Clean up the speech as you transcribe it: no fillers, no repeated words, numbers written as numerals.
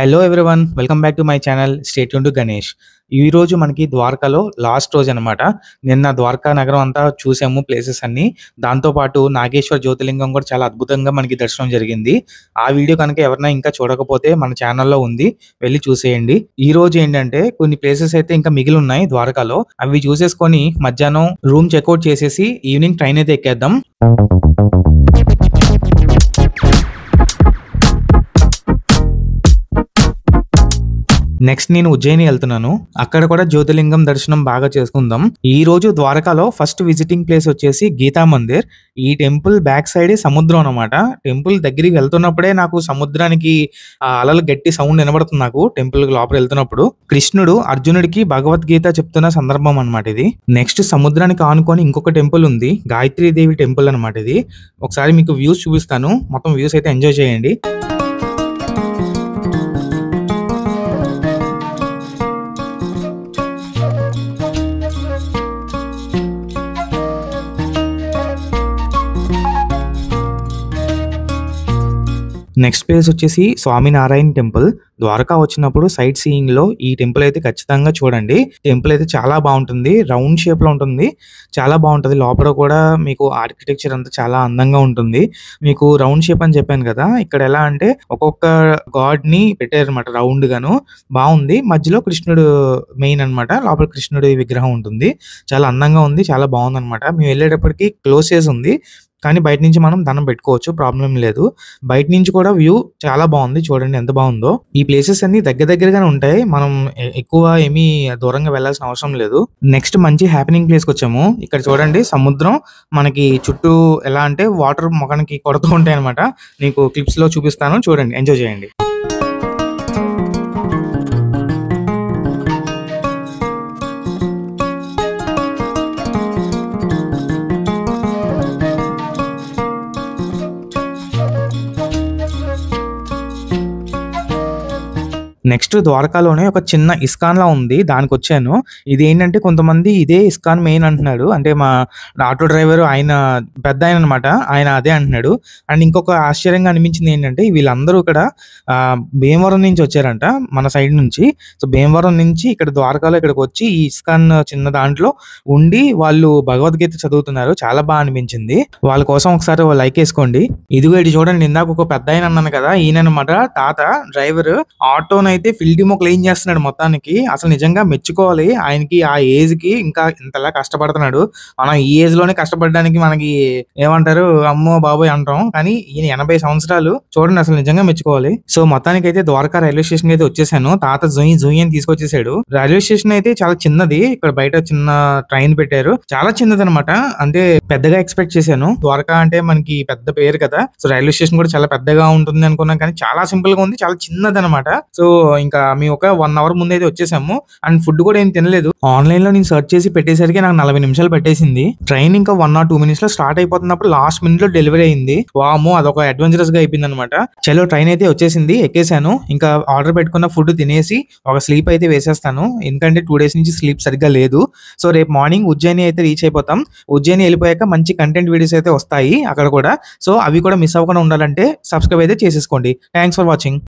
Hello everyone, welcome back to my channel. Stay tune to Ganesh. ఈ రోజు మనకి ద్వారకాలో last రోజు అనమాట. నిన్న ద్వారకా నగరం అంతా చూసాము, ప్లేసెస్ అన్ని. దాంతోపాటు నాగేశ్వర జ్యోతిర్లింగం కూడా చాలా అద్భుతంగా మనకి దర్శనం జరిగింది. ఆ వీడియో కనుక ఎవరైనా ఇంకా చూడకపోతే మన ఛానల్లో ఉంది, వెళ్ళి చూసేయండి. ఈ రోజు ఏంటంటే కొన్ని ప్లేసెస్ అయితే ఇంకా మిగిలి ఉన్నాయి ద్వారకాలో. అవి చూసేసుకొని మధ్యాహ్నం రూమ్ చెక్అవుట్ చేసేసి ఈవినింగ్ ట్రైన్ అయితే ఎక్కేద్దాం. నెక్స్ట్ నేను ఉజ్జయిని వెళ్తున్నాను. అక్కడ కూడా జ్యోతిర్లింగం దర్శనం బాగా చేసుకుందాం. ఈ రోజు ద్వారకాలో ఫస్ట్ విజిటింగ్ ప్లేస్ వచ్చేసి గీతా మందిర్. ఈ టెంపుల్ బ్యాక్ సైడ్ సముద్రం అనమాట. టెంపుల్ దగ్గరికి వెళ్తున్నప్పుడే నాకు సముద్రానికి అలలు గట్టి సౌండ్ వినబడుతుంది. నాకు టెంపుల్ లోపల వెళ్తున్నప్పుడు కృష్ణుడు అర్జునుడికి భగవద్గీత చెప్తున్న సందర్భం అనమాట ఇది. నెక్స్ట్ సముద్రానికి ఆనుకొని ఇంకొక టెంపుల్ ఉంది, గాయత్రీ దేవి టెంపుల్ అనమాట ఇది. ఒకసారి మీకు వ్యూస్ చూపిస్తాను, మొత్తం వ్యూస్ అయితే ఎంజాయ్ చేయండి. నెక్స్ట్ ప్లేస్ వచ్చేసి స్వామినారాయణ టెంపుల్. ద్వారకా వచ్చినప్పుడు సైట్ సీయింగ్ లో ఈ టెంపుల్ అయితే ఖచ్చితంగా చూడండి. టెంపుల్ అయితే చాలా బాగుంటుంది, రౌండ్ షేప్ లో ఉంటుంది, చాలా బాగుంటుంది. లోపల కూడా మీకు ఆర్కిటెక్చర్ అంతా చాలా అందంగా ఉంటుంది. మీకు రౌండ్ షేప్ అని చెప్పాను కదా, ఇక్కడ ఎలా అంటే ఒక్కొక్క గాడ్ ని పెట్టారు అనమాట, రౌండ్ గాను. బాగుంది. మధ్యలో కృష్ణుడు మెయిన్ అనమాట. లోపల కృష్ణుడి విగ్రహం ఉంటుంది. చాలా అందంగా ఉంది, చాలా బాగుంది అనమాట. మేము వెళ్ళేటప్పటికి క్లోజ్ చేసి ఉంది, కానీ బయట నుంచి మనం దండం పెట్టుకోవచ్చు, ప్రాబ్లం లేదు. బయట నుంచి కూడా వ్యూ చాలా బాగుంది, చూడండి ఎంత బాగుందో. ఈ ప్లేసెస్ అన్ని దగ్గరగానే ఉంటాయి, మనం ఎక్కువ ఏమీ దూరంగా వెళ్లాల్సిన అవసరం లేదు. నెక్స్ట్ మంచి హ్యాపెనింగ్ ప్లేస్ కి వచ్చాము. ఇక్కడ చూడండి సముద్రం మనకి చుట్టూ ఎలా అంటే వాటర్ మొఖానికి కొడుతూ ఉంటాయి అనమాట. మీకు క్లిప్స్ లో చూపిస్తాను, చూడండి, ఎంజాయ్ చేయండి. నెక్స్ట్ ద్వారకాలోనే ఒక చిన్న ఇస్కాన్ లా ఉంది, దానికి వచ్చాను. ఇది ఏంటంటే కొంతమంది ఇదే ఇస్కాన్ మెయిన్ అంటున్నాడు. అంటే మా ఆటో డ్రైవర్ ఆయన పెద్ద ఆయన అనమాట, ఆయన అదే అంటున్నాడు. అండ్ ఇంకొక ఆశ్చర్యంగా అనిపించింది ఏంటంటే వీళ్ళందరూ ఇక్కడ భీమవరం నుంచి వచ్చారంట, మన సైడ్ నుంచి. సో భీమవరం నుంచి ఇక్కడ ద్వారకాలో ఇక్కడికి వచ్చి ఈ ఇస్కాన్ చిన్న దాంట్లో ఉండి వాళ్ళు భగవద్గీత చదువుతున్నారు. చాలా బాగా అనిపించింది. వాళ్ళ కోసం ఒకసారి లైక్ వేసుకోండి. ఇదిగో ఇది చూడండి, ఇందాక ఒక పెద్ద ఆయన అన్నాను కదా, ఈయన అనమాట తాత డ్రైవర్. ఆటోనైతే ఫిల్ డిమో క్లీన్ చేస్తున్నాడు మొత్తానికి. అసలు నిజంగా మెచ్చుకోవాలి, ఆయనకి ఆ ఏజ్ కి ఇంకా ఇంతలా కష్టపడుతున్నాడు. మనం ఈ ఏజ్ లోనే కష్టపడడానికి మనకి ఏమంటారు, అమ్మో బాబోయ్ అంటాం, కానీ ఈయన 80 సంవత్సరాలు చూడండి, అసలు నిజంగా మెచ్చుకోవాలి. సో మొత్తానికి అయితే ద్వారకా రైల్వే స్టేషన్ అయితే వచ్చేసాను. తాత జూయి అని తీసుకొచ్చేసాడు. రైల్వే స్టేషన్ అయితే చాలా చిన్నది, ఇక్కడ బయట చిన్న ట్రైన్ పెట్టారు, చాలా చిన్నది అనమాట. అంటే పెద్దగా ఎక్స్పెక్ట్ చేశాను. ద్వారకా అంటే మనకి పెద్ద పేరు కదా, సో రైల్వే స్టేషన్ కూడా చాలా పెద్దగా ఉంటుంది అనుకున్నాం, కానీ చాలా సింపుల్ గా ఉంది, చాలా చిన్నది అనమాట. సో ఇంకా మేము ఒక 1 అవర్ ముందు అయితే వచ్చేసాము. అండ్ ఫుడ్ కూడా ఏం తినలేదు. ఆన్లైన్ లో నేను సెర్చ్ చేసి పెట్టేసరికి నాకు 40 నిమిషాలు పెట్టేసింది. ట్రైన్ ఇంకా 1 or 2 మినిట్స్ లో స్టార్ట్ అయిపోతున్నప్పుడు లాస్ట్ మినిట్ లో డెలివరీ అయింది. వామో, అదొక అడ్వెంచరస్ గా అయిపోయింది అనమాట. చలో ట్రైన్ అయితే వచ్చేసింది, ఎక్కేసాను. ఇంకా ఆర్డర్ పెట్టుకున్న ఫుడ్ తినేసి ఒక స్లీప్ అయితే వేసేస్తాను, ఎందుకంటే 2 days నుంచి స్లీప్ సరిగ్గా లేదు. సో రేపు మార్నింగ్ ఉజ్జయిని అయితే రీచ్ అయిపోతాం. ఉజ్జయిని వెళ్ళిపోయాక మంచి కంటెంట్ వీడియోస్ అయితే వస్తాయి అక్కడ కూడా. సో అవి కూడా మిస్ అవ్వకుండా ఉండాలంటే సబ్స్క్రైబ్ అయితే చేసేసుకోండి. Thanks for watching.